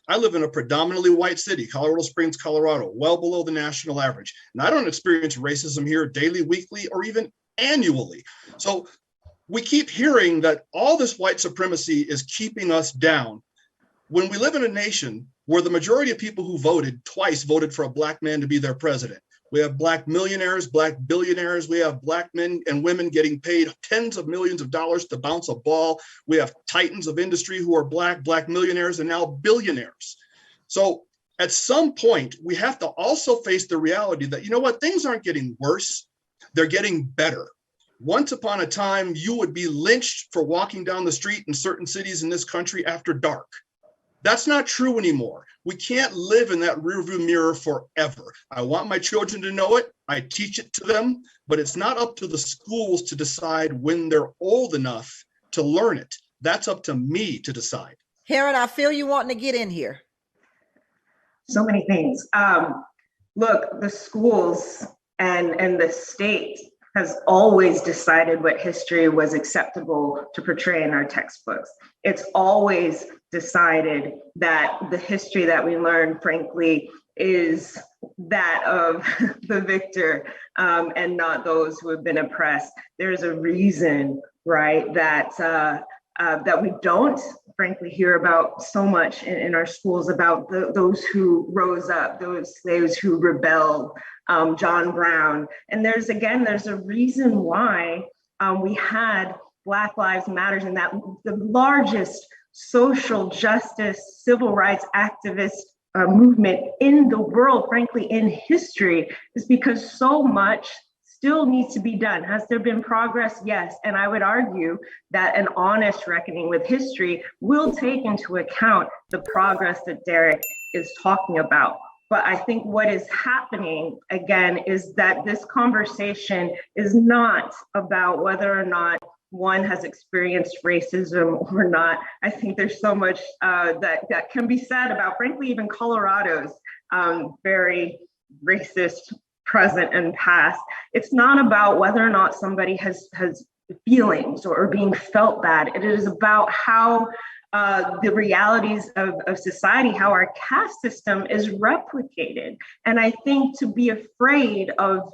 I live in a predominantly white city, Colorado Springs, Colorado, well below the national average. And I don't experience racism here daily, weekly, or even annually. So we keep hearing that all this white supremacy is keeping us down when we live in a nation where the majority of people who voted twice voted for a black man to be their president. We have black millionaires, black billionaires. We have black men and women getting paid tens of millions of dollars to bounce a ball. We have titans of industry who are black millionaires, and now billionaires. So at some point, we have to also face the reality that, you know what, things aren't getting worse, they're getting better. Once upon a time, you would be lynched for walking down the street in certain cities in this country after dark. That's not true anymore. We can't live in that rearview mirror forever. I want my children to know it. I teach it to them, but it's not up to the schools to decide when they're old enough to learn it. That's up to me to decide. Heron, I feel you wanting to get in here. So many things. Look, the schools and the state has always decided what history was acceptable to portray in our textbooks. It's always decided that the history that we learn, frankly, is that of the victor and not those who have been oppressed. There's a reason, right, that we don't, frankly, hear about so much in our schools about those who rose up, those who rebelled, John Brown. And there's a reason why we had Black Lives Matter, and that the largest social justice, civil rights activist movement in the world, frankly, in history, is because so much still needs to be done. Has there been progress? Yes. And I would argue that an honest reckoning with history will take into account the progress that Derek is talking about. But I think what is happening, again, is that this conversation is not about whether or not one has experienced racism or not. I think there's so much that can be said about, frankly, even Colorado's very racist present and past. It's not about whether or not somebody has feelings or being felt bad. It is about how the realities of society, how our caste system is replicated. And I think to be afraid of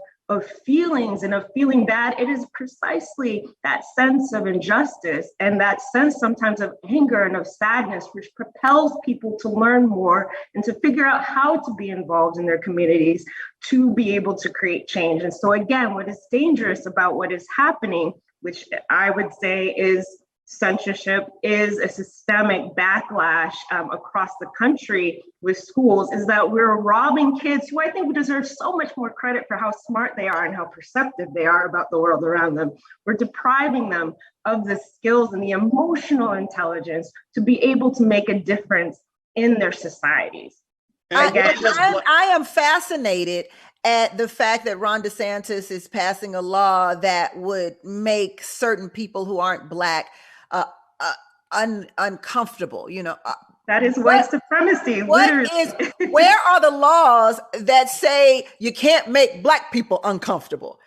feelings and of feeling bad, it is precisely that sense of injustice and that sense sometimes of anger and of sadness, which propels people to learn more and to figure out how to be involved in their communities to be able to create change. And so again, what is dangerous about what is happening, which I would say is censorship, is a systemic backlash across the country with schools, is that we're robbing kids who I think deserve so much more credit for how smart they are and how perceptive they are about the world around them. We're depriving them of the skills and the emotional intelligence to be able to make a difference in their societies. I am fascinated at the fact that Ron DeSantis is passing a law that would make certain people who aren't Black uncomfortable, that is white supremacy. Where are the laws that say you can't make Black people uncomfortable?